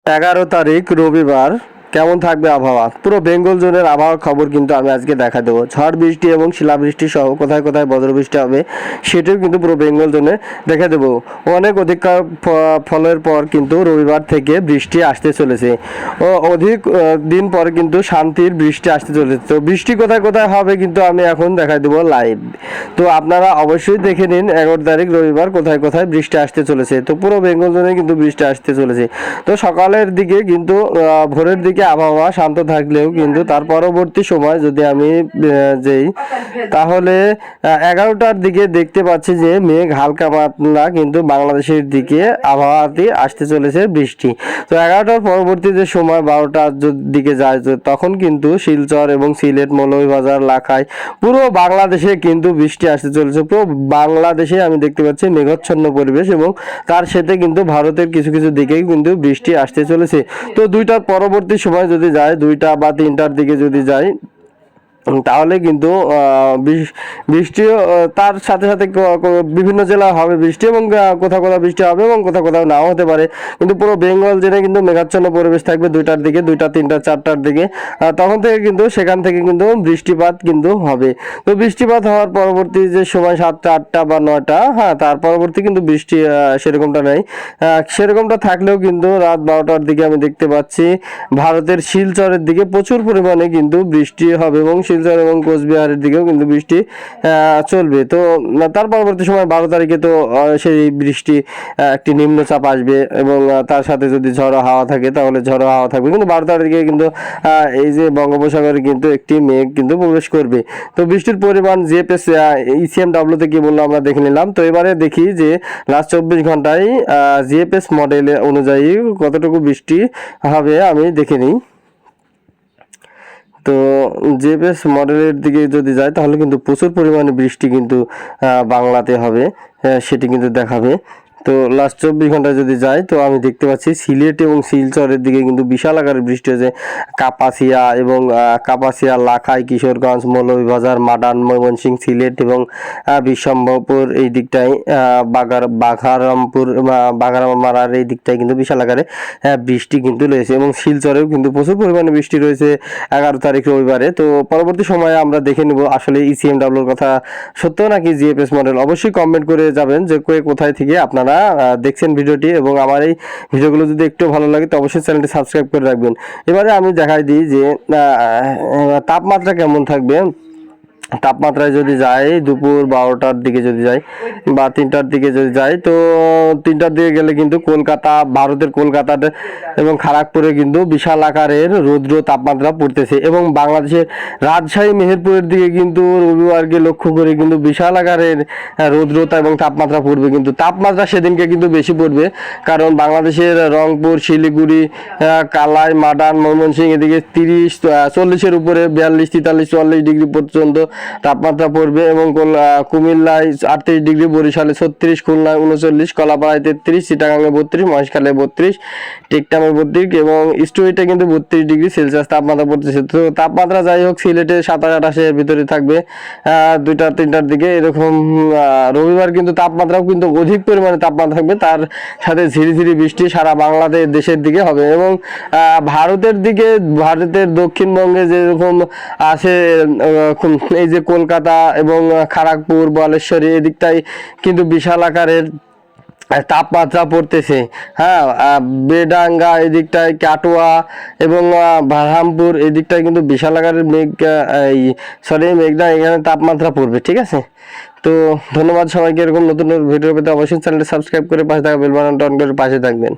11 তারিখ রবিবার কেমন থাকবে আবহাওয়া? পুরো বেঙ্গল জোনের আবহাওয়ার খবর কিন্তু আমি আজকে দেখা দেবো। ঝড় বৃষ্টি এবং শিলাবৃষ্টি সহ কোথায় কোথায় বজ্রবৃষ্টি হবে সেটিও কিন্তু পুরো বেঙ্গল জোনে দেখা দেবো। অনেক অধিকার ফলের পর কিন্তু রবিবার থেকে বৃষ্টি আসতে চলেছে ও অধিক দিন পর কিন্তু শান্তির বৃষ্টি আসতে চলেছে। তো বৃষ্টি কোথায় কোথায় হবে কিন্তু আমি এখন দেখা দেবো লাইভ। তো আপনারা অবশ্যই দেখে নিন 11 তারিখ রবিবার কোথায় কোথায় বৃষ্টি আসতে চলেছে। তো পুরো বেঙ্গল জোনে কিন্তু বৃষ্টি আসতে চলেছে। তো সকালের দিকে কিন্তু ভোরের দিকে আবহাওয়া শান্ত থাকলেও কিন্তু তার পরবর্তী সময় যদি আমি যেই তাহলে 11টার দিকে দেখতে পাচ্ছি যে মেঘ হালকা পাতলা কিন্তু বাংলাদেশের দিকে আবহাওয়াতে আসতে চলেছে বৃষ্টি। তো 11টার পরবর্তী যে সময় 12টার দিকে যায় তখন কিন্তু শিলচর এবং সিলেট, মৌলভীবাজার, লাখাই পুরো বাংলাদেশে কিন্তু বৃষ্টি আসতে চলেছে। পুরো বাংলাদেশে আমি দেখতে পাচ্ছি মেঘাচ্ছন্ন পরিবেশ এবং তার সাথে কিন্তু ভারতের কিছু কিছু দিকেই কিন্তু বৃষ্টি আসতে চলেছে। তো দুইটার পরবর্তী সময় যদি যায়, 2টা বা 3টার দিকে যদি যায় তাহলে কিন্তু বৃষ্টিও তার সাথে সাথে বিভিন্ন জেলা হবে বৃষ্টি এবং কোথাও কোথাও বৃষ্টি হবে এবং কোথাও কোথাও নাও হতে পারে। কিন্তু পুরো বেঙ্গল জেনে কিন্তু মেঘাচ্ছন্ন পরিবেশ থাকবে 2টার দিকে, 2টা, 3টা, 4টার দিকে। তখন থেকে কিন্তু সেখান থেকে কিন্তু বৃষ্টিপাত কিন্তু হবে। তো বৃষ্টিপাত হওয়ার পরবর্তী যে সময় 7টা, 8টা বা 9টা, হ্যাঁ তার পরবর্তী কিন্তু বৃষ্টি সেরকমটা নেই। সেরকমটা থাকলেও কিন্তু রাত 12টার দিকে আমি দেখতে পাচ্ছি ভারতের শিলচরের দিকে প্রচুর পরিমাণে কিন্তু বৃষ্টি হবে এবং শিলচর এবং কোচবিহারের দিকেও কিন্তু বৃষ্টি চলবে। তো তার পরবর্তী সময় 12 তারিখে তো সেই বৃষ্টি একটি নিম্নচাপ আসবে এবং তার সাথে যদি ঝড়ো হাওয়া থাকে তাহলে ঝড়ো হাওয়া থাকবে। কিন্তু 12 তারিখে কিন্তু এই যে বঙ্গোপসাগরে কিন্তু একটি মেঘ কিন্তু প্রবেশ করবে। তো বৃষ্টির পরিমাণ জিএফএস ইসিএমডব্লিউতে কি বললো আমরা দেখে নিলাম। তো এবারে দেখি যে লাস্ট 24 ঘন্টায় জিএফএস মডেল অনুযায়ী কতটুকু বৃষ্টি হবে আমি দেখে নিই। তো জিএফএস মডেলের দিকে যদি যায় তাহলে কিন্তু প্রচুর পরিমাণে বৃষ্টি কিন্তু বাংলাতে হবে, সেটি কিন্তু দেখাবে। তো লাস্ট 24 ঘন্টায় যদি যায় তো আমি দেখতে পাচ্ছি সিলেট এবং শিলচরের দিকে কিন্তু বিশাল আকারের বৃষ্টি হয়েছে। কাপাসিয়া এবং কাপাসিয়া, লাখাই, কিশোরগঞ্জ, মৌলভীবাজার, মাদান, ময়মনসিংহ, সিলেট এবং বিশ্বম্ভরপুর এই দিকটায়, বাঘারামারার এই দিকটায় কিন্তু বিশাল আকারে বৃষ্টি কিন্তু রয়েছে এবং শিলচরেও কিন্তু প্রচুর পরিমাণে বৃষ্টি রয়েছে 11 তারিখ রবিবারে। তো পরবর্তী সময়ে আমরা দেখে নিব আসলে ইসিএমডব্লিউর কথা সত্য নাকি জিএফএস মডেল। অবশ্যই কমেন্ট করে যাবেন যে কোথায় থেকে আপনারা দেখছেন ভিডিওটি এবং আমার এই ভিডিওগুলো যদি একটু ভালো লাগে তো অবশ্যই চ্যানেলটি সাবস্ক্রাইব করে রাখবেন। এবারে আমি দেখাই দিই যে তাপমাত্রা কেমন থাকবে। তাপমাত্রায় যদি যাই দুপুর 12টার দিকে যদি যাই বা 3টার দিকে যদি যাই তো 3টার দিকে গেলে কিন্তু কলকাতা, ভারতের কলকাতাতে এবং খড়গপুরে কিন্তু বিশাল আকারের রৌদ্র তাপমাত্রা পড়তেছে এবং বাংলাদেশের রাজশাহী, মেহেরপুরের দিকে কিন্তু রবিবারকে লক্ষ্য করে কিন্তু বিশাল আকারের রৌদ্রতা এবং তাপমাত্রা পড়বে। কিন্তু তাপমাত্রা সেদিনকে কিন্তু বেশি পড়বে কারণ বাংলাদেশের রংপুর, শিলিগুড়ি, কালাই, মাদান, ময়মনসিংহ এদিকে 40-এর উপরে 42, 43, 44 ডিগ্রি পর্যন্ত তাপমাত্রা পড়বে এবং কুমিল্লায় 38 ডিগ্রি, বরিশালে 36, খুলনায় 39, কলাপাড়ায় 33, চিটাগাঙে 32, মহেশখালে 32, টেকটামে 32 এবং স্টুডিওতে কিন্তু 32 ডিগ্রি সেলসিয়াস তাপমাত্রা পড়তেছে। তো তাপমাত্রা যাই হোক সিলেটে 27-28 এর ভিতরে থাকবে 2টা 3টার দিকে এরকম। রবিবার কিন্তু তাপমাত্রাও কিন্তু অধিক পরিমাণে তাপমাত্রা থাকবে, তার সাথে ঝিরিঝিরি বৃষ্টি সারা বাংলাদেশ দেশের দিকে হবে এবং ভারতের দিকে, ভারতের দক্ষিণবঙ্গে যেরকম আছে এই যে কলকাতা এবং খড়গপুর, বালেশ্বরী এদিকটাই কিন্তু বিশাল আকারের তাপমাত্রা পড়তেছে। হ্যাঁ, বেডাঙ্গা এদিকটায়, কাটোয়া এবং বারহামপুর এদিকটায় কিন্তু বিশাল আকারের মেঘনা এখানে তাপমাত্রা পড়বে। ঠিক আছে, তো ধন্যবাদ সবাইকে। এরকম নতুন ভিডিও পেতে অবশ্যই চ্যানেলটি সাবস্ক্রাইব করে পাশে থাকা বেল বাটনটা অন করে পাশে থাকবেন।